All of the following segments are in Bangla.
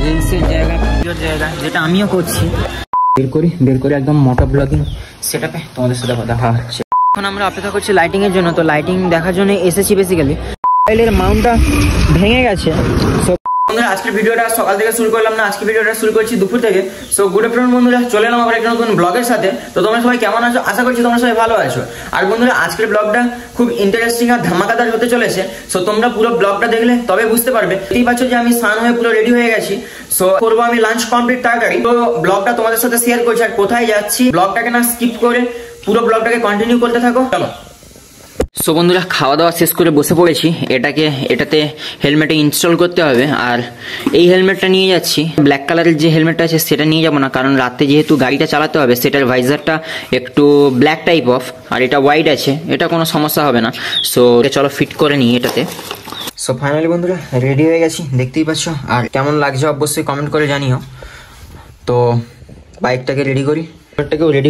রিলসের জায়গা, ভিডিওর জায়গা, যেটা আমিও করছি। বের করি একদম মোটা ব্লগিং সেটআপে তোমাদের সাথে কথা হচ্ছে। এখন আমরা অপেক্ষা করছি লাইটিং এর জন্য। তো লাইটিং দেখার জন্য এসেছি। বেসিক্যালি মোবাইলের মাউন্টটা ভেঙে গেছে। বন্ধুরা আজকের ভিডিওটা সকাল থেকে শুরু করলাম না, আজকে ভিডিওটা শুরু করছি দুপুর থেকে। সো গুড আফটারনুন বন্ধুরা, চলে এলাম আবার একটা নতুন ব্লগের সাথে। তো তোমরা সবাই কেমন আছো? আশা করছি তোমরা সবাই ভালো আছো। আর বন্ধুরা আজকের ব্লগটা খুব ইন্টারেস্টিং আর ধামাকাদার হতে চলেছে। সো তোমরা পুরো ব্লগটা দেখলে তবে বুঝতে পারবে। এই পাচ্ছ যে আমি স্নান হয়ে পুরো রেডি হয়ে গেছি। সো করবো আমি লাঞ্চ কমপ্লিট তাড়াতাড়ি। তো ব্লগটা তোমাদের সাথে শেয়ার করছি। আর কোথায় যাচ্ছি ব্লগটাকে না স্কিপ করে পুরো ব্লগটাকে কন্টিনিউ করতে থাকো। চলো। সো বন্ধুরা খাওয়া দাওয়া শেষ করে বসে পড়েছি। এটাতে হেলমেটে ইনস্টল করতে হবে। আর এই হেলমেটটা নিয়ে যাচ্ছি। ব্ল্যাক কালারের যে হেলমেটটা আছে সেটা নিয়ে যাবো না, কারণ রাতে যেহেতু গাড়িটা চালাতে হবে সেটার ভাইজারটা একটু ব্ল্যাক টাইপ অফ, আর এটা হোয়াইট আছে, এটা কোনো সমস্যা হবে না। সো চলো ফিট করে নিই এটাতে। সো ফাইনালি বন্ধুরা রেডি হয়ে গেছি, দেখতেই পাচ্ছ। আর কেমন লাগছে অবশ্যই কমেন্ট করে জানিও। তো বাইকটাকে রেডি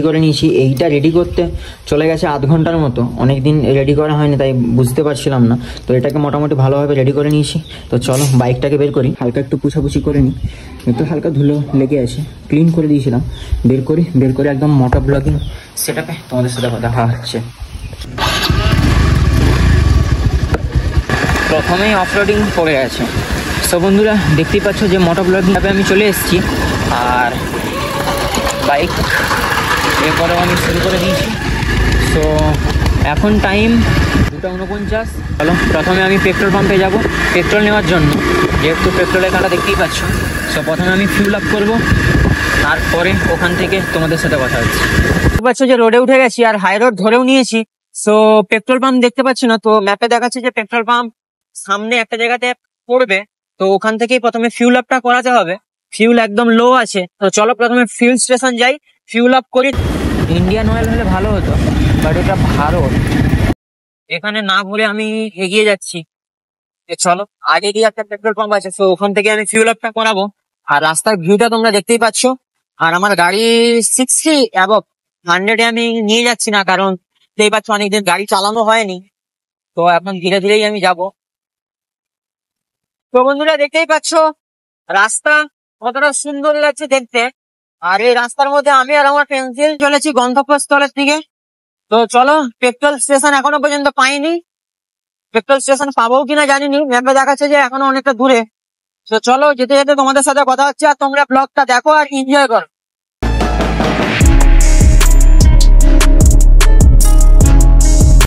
করে নিয়েছি। এইটা রেডি করতে চলে গেছে আধ ঘন্টার মতো। অনেকদিন রেডি করা হয়নি তাই বুঝতে পারছিলাম না। তো এটাকে মোটামুটি ভালোভাবে রেডি করে নিয়েছি। তো চলো বাইকটাকে বের করি, হালকা একটু পুছাপুছি করে নিই। একটু হালকা ধুলো লেগে আছে, ক্লিন করে দিয়েছিলাম। বের করে একদম মোটা ব্লগিং সেটআপে তোমাদের সাথে কথা হচ্ছে। প্রথমেই অফরোডিং পড়ে গেছে। সো বন্ধুরা দেখতেই পাচ্ছ যে মোটো ব্লগিং অ্যাপে আমি চলে এসেছি। আর বাইক এরপরে আমি শুরু করে দিয়েছি। সো এখন টাইম 2:49। চলো প্রথমে আমি পেট্রোল পাম্পে যাব পেট্রোল নেওয়ার জন্য, যেহেতু পেট্রোলের কাঁটা দেখতেই পাচ্ছ। সো প্রথমে আমি ফিউল আপ করবো, তারপরে ওখান থেকে তোমাদের সাথে কথা হচ্ছে। দেখতে পাচ্ছ যে রোডে উঠে গেছি আর হাই রোড ধরেও নিয়েছি। সো পেট্রোল পাম্প দেখতে পাচ্ছি না, তো ম্যাপে দেখাচ্ছে যে পেট্রোল পাম্প সামনে একটা জায়গাতে পড়বে। তো ওখান থেকেই প্রথমে ফিউল আপটা করাতে হবে। ফিউল একদম লো আছে। তো চলো প্রথমে ফিউল স্টেশন যাই, ফিউল আপ করি। ইন্ডিয়ান অয়েল হলে ভালো হতো, বাট এটা ভারত, এখানে না ভরে আমি এগিয়ে যাচ্ছি। চলো আগে গিয়ে একটা পেট্রোল পাম্প আছে, তো ওখান থেকে আমি ফিউল আপটা করাবো। আর রাস্তার ভিউটা তোমরা দেখতেই পাচ্ছ। আর আমার গাড়ি 60 অ্যাবভ 100 আমি নিয়ে যাচ্ছি না, কারণ দেখতেই পাচ্ছ অনেকদিন গাড়ি চালানো হয়নি। তো এখন ধীরে ধীরেই আমি যাব। তো বন্ধুরা দেখতেই পাচ্ছ রাস্তা কতটা সুন্দর লাগছে দেখতে। আর এই রাস্তার মধ্যে আমি আর আমার পেন্সিল চলেছি গন্তব্যস্থলের দিকে। তো চলো, পেট্রোল স্টেশন এখনো পর্যন্ত পাইনি। পেট্রোল স্টেশন পাবো কিনা জানিনি, ম্যাপে দেখাচ্ছে যে এখনো অনেকটা দূরে। তো চলো যেতে যেতে তোমাদের সাথে কথা হচ্ছে। আর তোমরা ব্লগটা দেখো আর এনজয় করো।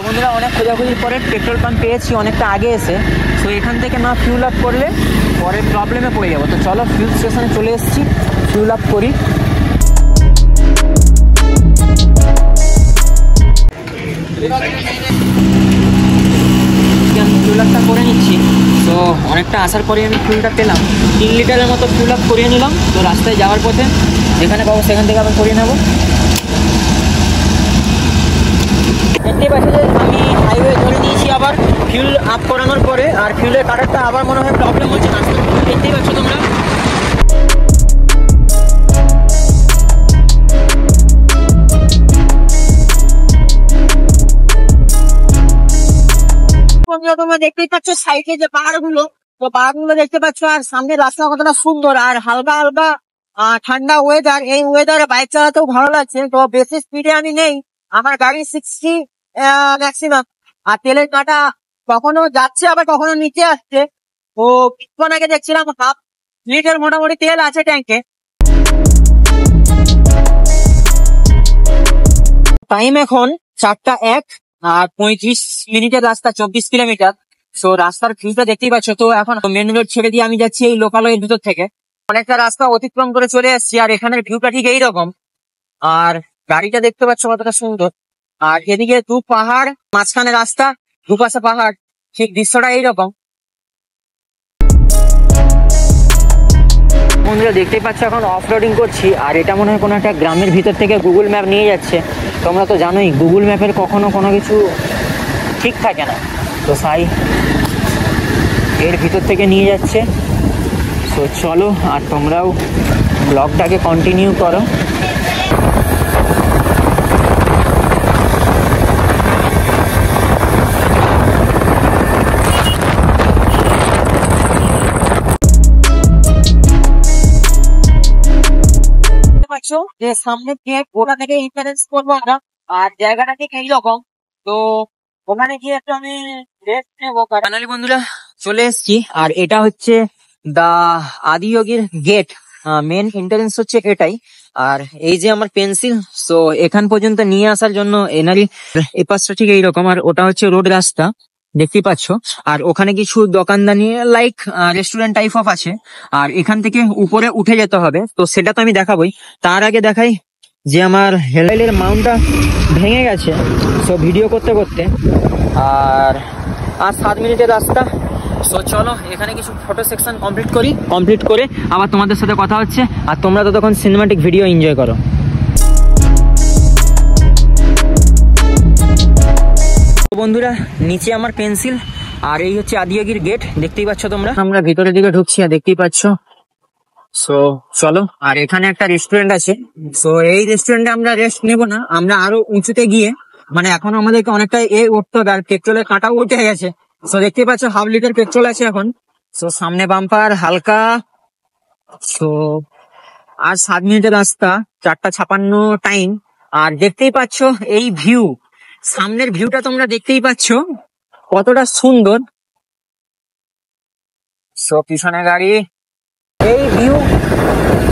বন্ধুরা অনেক খোঁজাখুঁজির পরে পেট্রোল পাম্প পেয়েছি অনেকটা আগে এসে। তো এখান থেকে না ফিউল আপ করলে পরে প্রবলেমে পড়ে যাবো। তো চলো ফিউল স্টেশনে চলে এসেছি, ফিউল আপ করি। আমি ফিউল আপটা করে নিচ্ছি। তো অনেকটা আসার পরে আমি ফিউলটা পেলাম, 3 লিটারের মতো ফিউল আপ করিয়ে নিলাম। তো রাস্তায় যাওয়ার পথে যেখানে পাবো সেখান থেকে আবার করিয়ে নেবো। দেখতেই পাচ্ছি যে আমি হাইওয়ে ধরে নিয়েছি আবার ফিউল আপ করানোর পরে। আর ফিউলের কাটারটা আবার মনে হয় প্রবলেম হচ্ছে না, দেখতেই পাচ্ছ তোমরা। তোমরা দেখতেই পাচ্ছ সাইডে যে পাহাড়গুলো, তো পাহাড়গুলো দেখতে পাচ্ছ। আর সামনে রাস্তা কতটা সুন্দর আর হালকা হালকা ঠান্ডা ওয়েদার। এই ওয়েদারে বাইক চালাতেও ভালো লাগছে। তো বেশি স্পিডে আমি নেই, আমার গাড়ি 60 ম্যাক্সিমাম। আর তেলের কাঁটা কখনো যাচ্ছে আবার কখনো নিচে আসছে। তো কিছুক্ষণ আগে দেখছিলাম 1/2 লিটার মোটামুটি তেল আছে ট্যাঙ্কে। টাইম এখন 4:01 আর 35 মিনিটের রাস্তা, 24 কিলোমিটার। সো রাস্তার ভিউটা দেখতেই পাচ্ছ। তো এখন মেন রোড ছেড়ে দিয়ে আমি যাচ্ছি এই লোকালয়ের ভিতর থেকে। অনেকটা রাস্তা অতিক্রম করে চলে আসছি। আর এখানের ভিউটা ঠিক এইরকম। আর গাড়িটা দেখতে পাচ্ছ কতটা সুন্দর। আর এদিকে 2 পাহাড়, মাঝখানে রাস্তা, দুপাশে পাহাড়, ঠিক দৃশ্যটা এইরকম। বন্ধুরা দেখতেই পাচ্ছ এখন অফ রোডিং করছি। আর এটা মনে হয় কোনো একটা গ্রামের ভিতর থেকে গুগল ম্যাপ নিয়ে যাচ্ছে। তোমরা তো জানোই গুগল ম্যাপের কখনো কোনো কিছু ঠিক থাকে না। তো তাই এর ভিতর থেকে নিয়ে যাচ্ছে। তো চলো আর তোমরাও ব্লগটাকে কন্টিনিউ করো। পাচ্ছ যে সামনে গেট, ওটা থেকে এন্ট্রান্স করবো আমরা। আর জায়গাটা ঠিক এইরকম। তো ওখানে গিয়ে একটু আমি রেস্ট নেবো। ফাইনালি বন্ধুরা চলে এসেছি, আর এটা হচ্ছে দা আদিযোগীর গেট। মেন এন্ট্রান্স হচ্ছে এটাই। আর এই যে আমার পেন্সিল, সো এখান পর্যন্ত নিয়ে আসার জন্য এনারই এই পাশটা ঠিক এইরকম, আর ওটা হচ্ছে রোড রাস্তা দেখতেই পাচ্ছ। আর ওখানে কিছু দোকানদানি লাইক রেস্টুরেন্ট টাইপ অফ আছে। আর এখান থেকে উপরে উঠে যেতে হবে, তো সেটা তো আমি দেখাবোই। তার আগে দেখাই যে আমার হেলাইলের মাউন্টটা ভেঙে গেছে, সো ভিডিও করতে করতে। আর 7 মিনিটের রাস্তা। সো চলো এখানে কিছু ফটো সেকশন কমপ্লিট করে আবার তোমাদের সাথে কথা হচ্ছে। আর তোমরা তো তখন সিনেমাটিক ভিডিও এনজয় করো। বন্ধুরা নিচে আমার পেন্সিল, আর এই হচ্ছে আদিযোগীর গেট দেখতেই পাচ্ছ তোমরা। আমরা ভিতরের দিকে ঢুকছি, আর দেখতেই পাচ্ছ। সো চলো, আর এখানে একটা রেস্টুরেন্ট আছে। সো এই রেস্টুরেন্টে আমরা রেস্ট নেব না, আমরা আরো উঁচুতে গিয়ে, মানে এখন আমাদেরকে অনেকটা উঠতে হবে, আর পেট্রোলের কাঁটাও উঠে গেছে। সো দেখতেই পাচ্ছ 1/2 লিটার পেট্রোল আছে এখন। সো সামনে বাম্পার হালকা। সো আর 7 মিনিটের রাস্তা, 4:56 টাইম। আর দেখতেই পাচ্ছ এই ভিউ, সামনের ভিউটা তোমরা দেখতেই পাচ্ছ কতটা সুন্দর। সো পিছনে গাড়ি, এই ভিউ,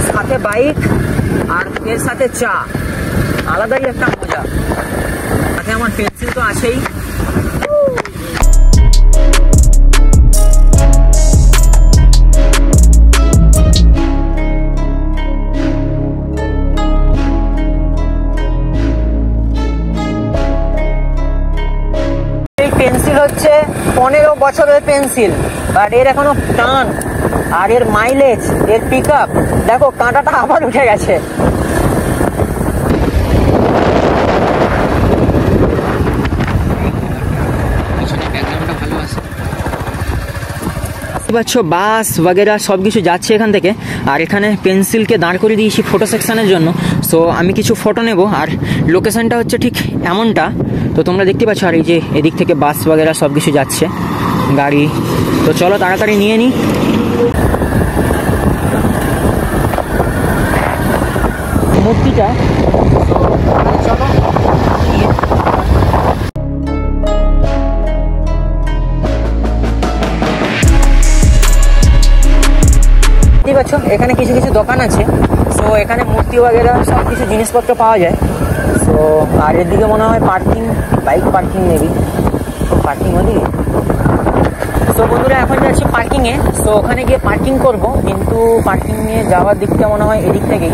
সাথে বাইক, আর এর সাথে চা, আলাদাই একটা মজা। সাথে আমার পেন্সিল তো আছেই। এই পেন্সিল হচ্ছে 15 বছরের পেন্সিল, বাট এর এখনো টান, আর এর মাইলেজ, এর পিক আপ দেখো, কাঁটাটা আবার উঠে গেছে। বাস वगैरह সবকিছু যাচ্ছে এখান থেকে। আর এখানে পেন্সিলকে দাঁড় করে দিয়েছি ফটো সেকশনের জন্য। সো আমি কিছু ফটো নেব, আর লোকেশনটা হচ্ছে ঠিক এমনটা, তো তোমরা দেখতে পাচ্ছ। আর এই যে এদিক থেকে বাস वगैरह সবকিছু যাচ্ছে, গাড়ি। তো চলো তাড়াতাড়ি নিয়ে নিই। মূর্তিটা চলো এখানে কিছু কিছু দোকান আছে। সো এখানে মূর্তি वगैरह সব কিছু জিনিসপত্র পাওয়া যায়। সো আর এদিকে মনে হয় পার্কিং, বাইক পার্কিং নেবি, পার্কিং ওদিকে। সো বন্ধুরা এখন যাচ্ছি পার্কিং এ। সো ওখানে গিয়ে পার্কিং করব, কিন্তু পার্কিং এ যাওয়ার দিকটা মনে হয় এদিক থেকেই।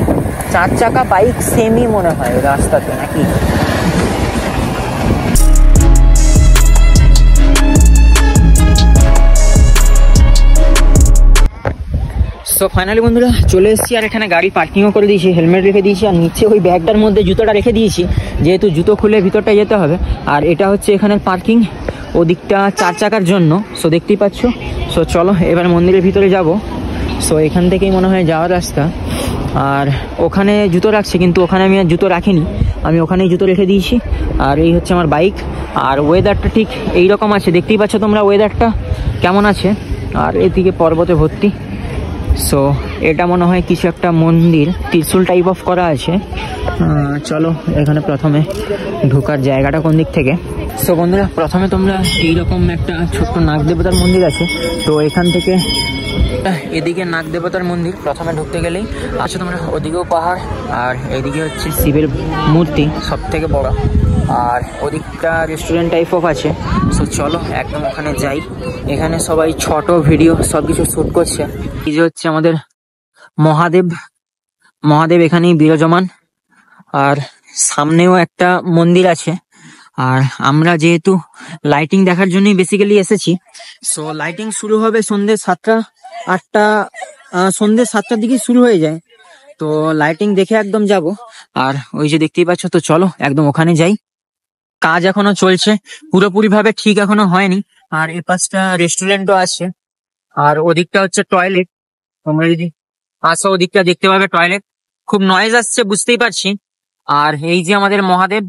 4 চাকা বাইক সেমই মনে হয় রাস্তাতে, নাকি? সো ফাইনালি বন্ধুরা চলে এসেছি, আর এখানে গাড়ি পার্কিংও করে দিয়েছি, হেলমেট রেখে দিয়েছি, আর নিচে ওই ব্যাগটার মধ্যে জুতোটা রেখে দিয়েছি, যেহেতু জুতো খুলে ভিতরটা যেতে হবে। আর এটা হচ্ছে এখানের পার্কিং, ওদিকটা 4 চাকার জন্য। সো দেখতেই পাচ্ছ। সো চলো এবার মন্দিরের ভিতরে যাব। সো এখান থেকেই মনে হয় যাওয়ার রাস্তা। আর ওখানে জুতো রাখছি, কিন্তু ওখানে আমি আর জুতো রাখিনি, আমি ওখানেই জুতো রেখে দিয়েছি। আর এই হচ্ছে আমার বাইক। আর ওয়েদারটা ঠিক এইরকম আছে, দেখতেই পাচ্ছ তোমরা ওয়েদারটা কেমন আছে। আর এদিকে পর্বতে ভর্তি। সো এটা মনে হয় কিছু একটা মন্দির, ত্রিশূল টাইপ অফ করা আছে। চলো এখানে প্রথমে ঢোকার জায়গাটা কোন দিক থেকে। সো বন্ধুরা প্রথমে তোমরা এইরকম একটা ছোট্ট নাগ দেবতার মন্দির আছে, তো এখান থেকে এদিকে নাগ দেবতার মন্দির প্রথমে ঢুকতে গেলেই আচ্ছা তোমরা ওদিকেও পাহাড়, আর এদিকে হচ্ছে শিবের মূর্তি সব থেকে বড়, আর ওদিকটা রেস্টুরেন্ট টাইপ অফ আছে। সো চলো একদম ওখানে যাই। এখানে সবাই ছোট ভিডিও সবকিছু শুট করছে। এই যে হচ্ছে আমাদের মহাদেব এখানেই বিরাজমান, আর সামনেও একটা মন্দির আছে। আর আমরা যেহেতু লাইটিং দেখার জন্যই বেসিক্যালি এসেছি, সো লাইটিং শুরু হবে সন্ধ্যে 7টা-8টা, সন্ধ্যে 7টার দিকে শুরু হয়ে যায়। তো লাইটিং দেখে একদম যাব। আর ওই যে দেখতেই পাচ্ছ, তো চলো একদম ওখানে যাই। কাজ এখনো চলছে, পুরোপুরি ভাবে ঠিক এখনো হয়নি। আর এ পাশটা রেস্টুরেন্টও আছে, আর ওদিকটা হচ্ছে টয়লেট। তোমরা যদি আসো ওদিকটা দেখতে পাবে টয়লেট। খুব নয়েজ আসছে বুঝতেই পারছি। আর এই যে আমাদের মহাদেব।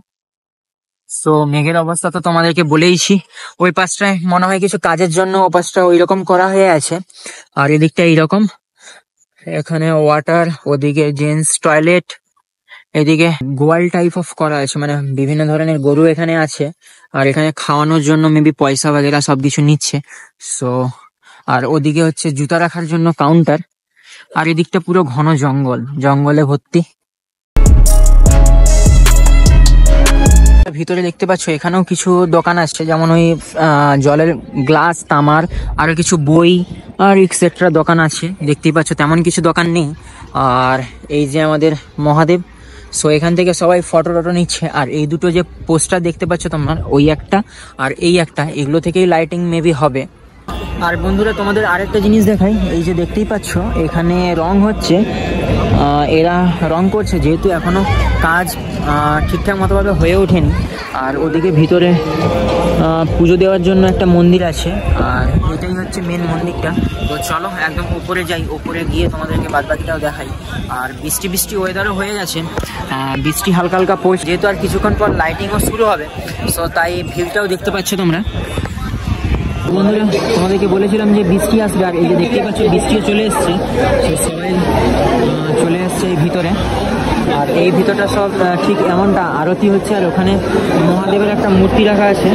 সো মেঘের অবস্থা তো তোমাদেরকে বলেইছি। ওই পাশটায় মনে হয় কিছু কাজের জন্য ও পাশটা ওইরকম করা হয়ে আছে, আর এদিকটা এইরকম। এখানে ওয়াটার, ওদিকে জেন্টস টয়লেট, এদিকে গোয়াল টাইপ অফ করা আছে, মানে বিভিন্ন ধরনের গরু এখানে আছে, আর এখানে খাওয়ানোর জন্য মেবি পয়সা বাগেরা সবকিছু নিচ্ছে। সো আর ওদিকে হচ্ছে জুতা রাখার জন্য কাউন্টার, আর এদিকটা পুরো ঘন জঙ্গল, জঙ্গলে ভর্তি। ভিতরে দেখতে পাচ্ছ এখানেও কিছু দোকান আছে, যেমন ওই জলের গ্লাস, তামার, আরো কিছু বই আর এক্সেট্রা দোকান আছে। দেখতেই পাচ্ছ তেমন কিছু দোকান নেই। আর এই যে আমাদের মহাদেব, সো এখান থেকে সবাই ফটো টটো নিচ্ছে। আর এই দুটো যে পোস্টার দেখতে পাচ্ছ তোমার, ওই একটা আর এই একটা, এগুলো থেকেই লাইটিং মেবি হবে। আর বন্ধুরা তোমাদের আরেকটা জিনিস দেখাই, এই যে দেখতেই পাচ্ছ এখানে রং হচ্ছে, এরা রং করছে, যেহেতু এখনো কাজ ঠিকঠাক মতোভাবে হয়ে ওঠেনি। আর ওদিকে ভিতরে পুজো দেওয়ার জন্য একটা মন্দির আছে, আর এটাই হচ্ছে মেন মন্দিরটা। তো চলো একদম উপরে যাই, উপরে গিয়ে তোমাদেরকে বাদবাকিটাও দেখাই। আর বৃষ্টি বৃষ্টি ওয়েদারও হয়ে গেছে, বৃষ্টি হালকা হালকা পড়ছে, যেহেতু আর কিছুক্ষণ পর লাইটিংও শুরু হবে, সো তাই ভিউটাও দেখতে পাচ্ছ তোমরা। বন্ধুরা তোমাদেরকে বলেছিলাম যে বৃষ্টি আসবে, আর এই যে দেখতে পাচ্ছ বৃষ্টিও চলে এসছে, সবাই চলে এসছে এই ভিতরে। আর এই ভিতরটা সব ঠিক এমনটা আরতি হচ্ছে, আর ওখানে মহাদেবের একটা মূর্তি রাখা আছে।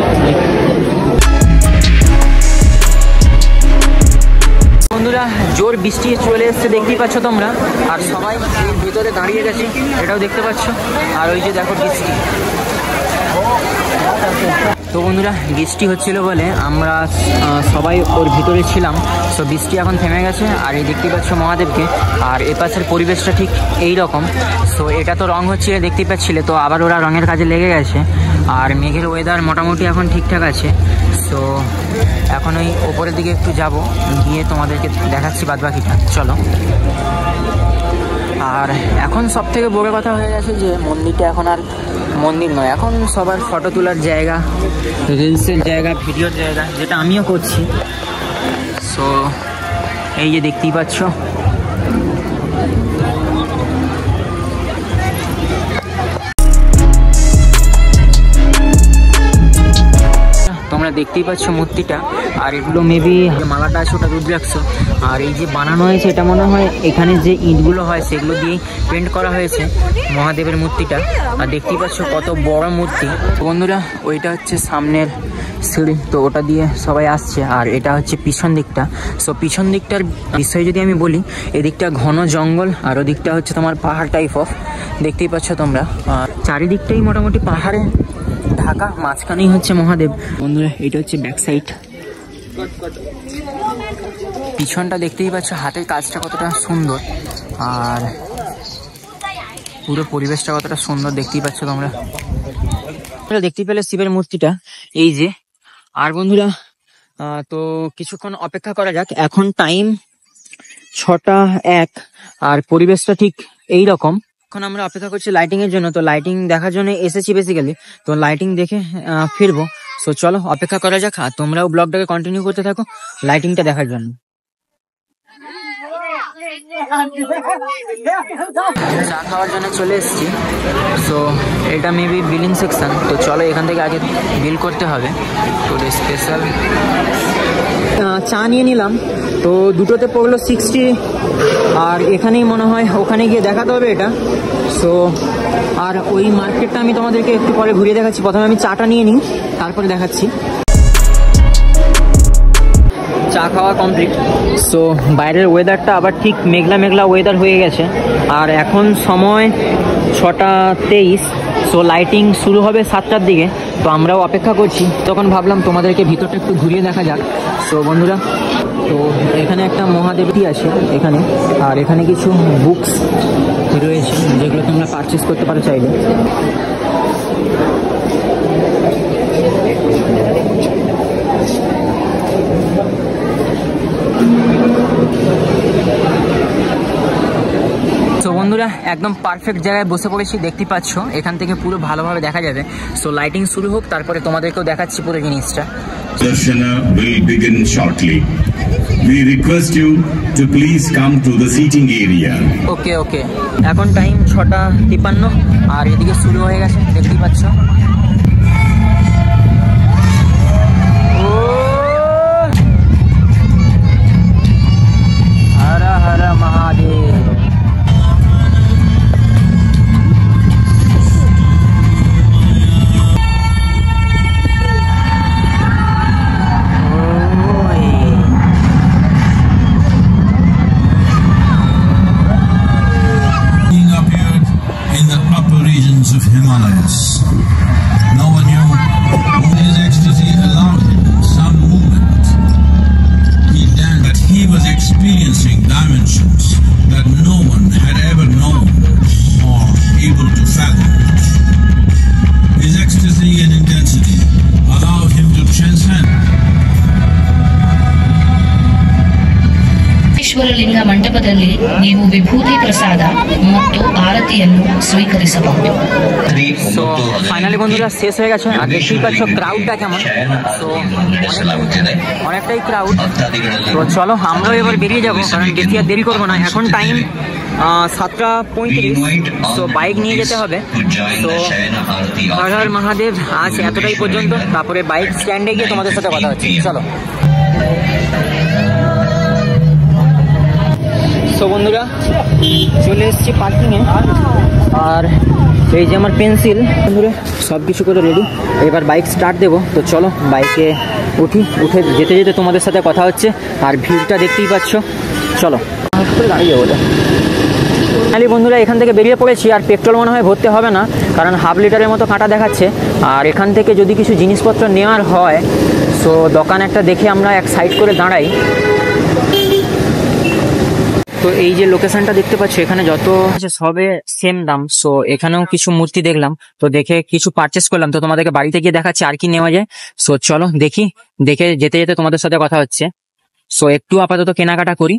বন্ধুরা জোর বৃষ্টি চলে এসছে, দেখতেই পাচ্ছ তোমরা, আর সবাই ভিতরে দাঁড়িয়ে গেছে, এটাও দেখতে পাচ্ছ। আর ওই যে দেখো বৃষ্টি। তো বন্ধুরা বৃষ্টি হচ্ছিল বলে আমরা সবাই ওর ভিতরে ছিলাম। সো বৃষ্টি এখন থেমে গেছে, আর এই দেখতেই পাচ্ছ মহাদেবকে। আর এ পাশের পরিবেশটা ঠিক এই রকম। সো এটা তো রং হচ্ছে দেখতেই পাচ্ছিলে, তো আবার ওরা রঙের কাজে লেগে গেছে। আর মেঘের ওয়েদার মোটামুটি এখন ঠিকঠাক আছে। সো এখন ওই ওপরের দিকে একটু যাব, গিয়ে তোমাদেরকে দেখাচ্ছি বাদবাকিটা, চলো। আর এখন সব থেকে বড় কথা হয়ে গেছে যে মন্দিরটা এখন আর মন্দির নয়, এখন সবার ফটো তোলার জায়গা, রিলসের জায়গা, ভিডিওর জায়গা, যেটা আমিও করছি। সো এই যে দেখতেই পাচ্ছ, তোমরা দেখতেই পাচ্ছ মূর্তিটা। আর এগুলো মেবি মালাটা আছে ওটা রুদ্রাক্ষ। আর এই যে বানানো হয়েছে এটা মনে হয় এখানে যে ইটগুলো হয় সেগুলো দিয়েই পেন্ট করা হয়েছে মহাদেবের মূর্তিটা। আর দেখতেই পাচ্ছ কত বড় মূর্তি। বন্ধুরা ওইটা হচ্ছে সামনের সিঁড়ি, তো ওটা দিয়ে সবাই আসছে। আর এটা হচ্ছে পিছন দিকটা। সো পিছন দিকটার বিষয়ে যদি আমি বলি, এদিকটা ঘন জঙ্গল, আর ওদিকটা হচ্ছে তোমার পাহাড় টাইপ অফ, দেখতেই পাচ্ছ তোমরা। চারিদিকটাই মোটামুটি পাহাড়ে ঢাকা, মাঝখানেই হচ্ছে মহাদেব। বন্ধুরা এটা হচ্ছে ব্যাক সাইড, পিছনটা দেখতেই পাচ্ছ, হাতের কাজটা কতটা সুন্দর, আর পুরো পরিবেশটা কতটা সুন্দর দেখতেই পাচ্ছ তোমরা। দেখতেই পেলে শিবের মূর্তিটা এই যে। আর বন্ধুরা তো কিছুক্ষণ অপেক্ষা করা যাক, এখন টাইম 6:01, আর পরিবেশটা ঠিক এই রকম। এখন আমরা অপেক্ষা করছি লাইটিং এর জন্য, তো লাইটিং দেখার জন্য এসেছি বেসিক্যালি, তো লাইটিং দেখে ফিরবো। সো চলো অপেক্ষা করা যাক, আর তোমরাও ব্লগটাকে কন্টিনিউ করতে থাকো লাইটিংটা দেখার জন্য। চা খাওয়ার জন্য চলে এসেছি। সো এটা মেবি বিলিং সেকশন, তো চলো এখান থেকে আগে বিল করতে হবে। তো স্পেশাল চা নিয়ে নিলাম, তো দুটোতে পড়লো 60। আর এখানেই মনে হয়, ওখানে গিয়ে দেখাতে হবে এটা। সো আর ওই মার্কেটটা আমি তোমাদেরকে একটু পরে ঘুরিয়ে দেখাচ্ছি, প্রথমে আমি চাটা নিয়ে নিই তারপরে দেখাচ্ছি। চা খাওয়া কমপ্লিট। সো বাইরের ওয়েদারটা আবার ঠিক মেঘলা মেঘলা ওয়েদার হয়ে গেছে, আর এখন সময় 6:23। সো লাইটিং শুরু হবে 7টার দিকে, তো আমরাও অপেক্ষা করছি। তখন ভাবলাম তোমাদেরকে ভিতরটা একটু ঘুরিয়ে দেখা যাক। সো বন্ধুরা তো এখানে একটা মহাদেবী আছে এখানে, আর এখানে কিছু বুকস রয়েছে যেগুলো তোমরা পারচেস করতে পারো চাইলে। তো বন্ধুরা একদম পারফেক্ট জায়গায় বসে পড়েছি, দেখতে পাচ্ছ এখান থেকে পুরো ভালোভাবে দেখা যাবে। সো লাইটিং শুরু হোক, তারপরে তোমাদেরকেও দেখাচ্ছি পুরো জিনিসটা। Darshana will begin shortly. We request you to please come to the seating area. ওকে ওকে, এখন টাইম 6:53, আর এদিকে শুরু হয়ে গেছে দেখতেই পাচ্ছ। Har Har Mahadev. dimensions that no one had ever known or able to fathom. His ecstasy and intensity allowed him to transcend. ಈಶ್ವರಲಿಂಗ ಮಂಟಪದಲ್ಲಿ ನೀವು ವಿಭೂತಿ ಪ್ರಸಾದ ಮತ್ತು ಆರತಿಯನ್ನು ಸ್ವೀಕರಿಸಬಹುದು. সো ফাইনালি বন্ধুরা শেষ হয়ে গেছে। আর দেখতেই পাচ্ছ ক্রাউডটা কেমন, তো অনেকটাই ক্রাউড। তো চলো আমরাও এবার বেরিয়ে যাবো, কারণ বেশি আর দেরি করবো না। এখন টাইম 7:35। তো বাইক নিয়ে যেতে হবে। তো হর হর মহাদেব, আজ এতটাই পর্যন্ত। তারপরে বাইক স্ট্যান্ডে গিয়ে তোমাদের সাথে কথা হচ্ছে। চলো। তো বন্ধুরা চলে এসেছি পার্কিংয়ে, আর এই যে আমার পেন্সিল, বন্ধুরা সব কিছু করে রেডি। এবার বাইক স্টার্ট দেবো। তো চলো বাইকে উঠে যেতে যেতে তোমাদের সাথে কথা হচ্ছে। আর ভিড়টা দেখতেই পাচ্ছ। চলো দাঁড়িয়ে যাবো। ফাইনালি বন্ধুরা এখান থেকে বেরিয়ে পড়েছি। আর পেট্রোল মনে হয় ভরতে হবে না, কারণ হাফ লিটারের মতো কাঁটা দেখাচ্ছে। আর এখান থেকে যদি কিছু জিনিসপত্র নেওয়ার হয়, সো দোকান একটা দেখে আমরা এক সাইড করে দাঁড়াই। তো এই যে লোকেশনটা দেখতে পাচ্ছ, এখানে যত আছে সবে সেম দাম। সো এখানেও কিছু মূর্তি দেখলাম, তো দেখে কিছু পারচেস করলাম। তো তোমাদেরকে বাড়িতে গিয়ে দেখাচ্ছি আর কি নেওয়া যায়। সো চলো দেখি, দেখে যেতে যেতে তোমাদের সাথে কথা হচ্ছে। সো একটু আপাতত কেনাকাটা করি।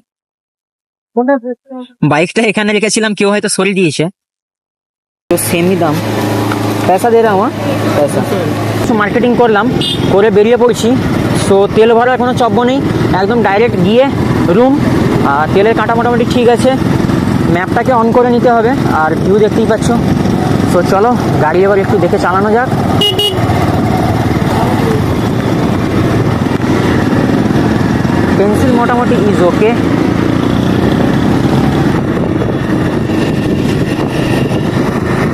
বাইকটা এখানে রেখেছিলাম, কেউ হয়তো সরিয়ে দিয়েছে। তো সেমই দাম। পয়সা দে রা হুঁ, পয়সা। কিছু মার্কেটিং করলাম, করে বেরিয়ে পড়ছি। সো তেল ভরার কোনো চব্য নেই, একদম ডাইরেক্ট গিয়ে রুম। আর তেলের কাঁটা মোটামুটি ঠিক আছে। ম্যাপটাকে অন করে নিতে হবে। আর ভিউ দেখতেই পাচ্ছ। তো চলো গাড়ি এবার একটু দেখে চালানো যাক। পেন্সিল মোটামুটি ইজ ওকে।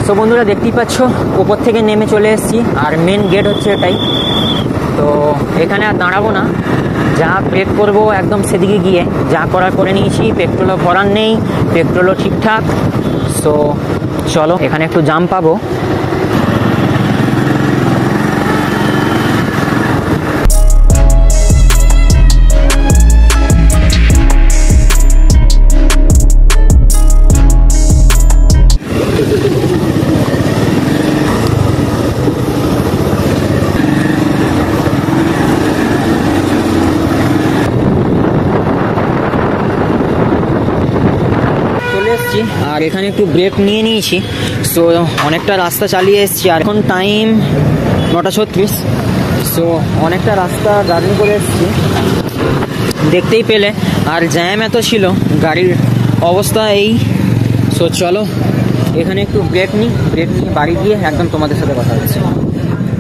তো বন্ধুরা দেখতেই পাচ্ছ উপর থেকে নেমে চলে এসেছি। আর মেন গেট হচ্ছে এটাই। তো এখানে আর দাঁড়াবো না, যা ব্রেক করবো একদম সেদিকে গিয়ে। যা করার করে নিয়েছি, পেট্রোলও ভরার নেই, পেট্রোলও ঠিকঠাক। সো চলো, এখানে একটু জাম পাবো। আর এখানে একটু ব্রেক নিয়ে নিয়েছি। সো অনেকটা রাস্তা চালিয়ে এসেছি। আর এখন টাইম 9:36। সো অনেকটা রাস্তা জার্নি করে এসেছি, দেখতেই পেলে। আর জ্যাম এত ছিল, গাড়ির অবস্থা এই। সো চলো এখানে একটু ব্রেক নিয়ে বাড়ি গিয়ে একদম তোমাদের সাথে কথা হচ্ছে।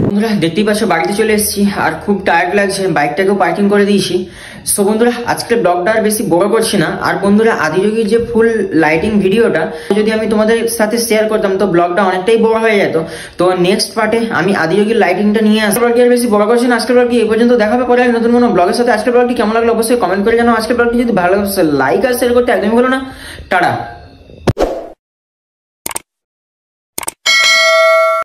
বন্ধুরা দেখতেই পাচ্ছ বাড়িতে চলে এসেছি। আর খুব টায়ার্ড লাগছে, বাইকটাকেও পার্কিং করে দিয়েছি। সো বন্ধুরা আজকের ব্লগটা আর বেশি বড় করছি না। আর বন্ধুরা আদিযোগীর যে ফুল লাইটিং ভিডিওটা যদি আমি তোমাদের সাথে শেয়ার করতাম, তো ব্লগটা অনেকটাই বড় হয়ে যেত। তো নেক্সট পার্টে আমি আদিযোগীর লাইটিংটা নিয়ে আসবো। ব্লগটি আর বেশি বড় করছি না, আজকের ব্লগটি এই পর্যন্ত। দেখাবে পরে নতুন কোনো ব্লগের সাথে। আজকের ব্লগটি কেমন লাগলো অবশ্যই কমেন্ট করে জানাও। আজকের ব্লগটি যদি ভালো লাগে লাইক আর শেয়ার করতে একদমই ভুলো না। টাটা।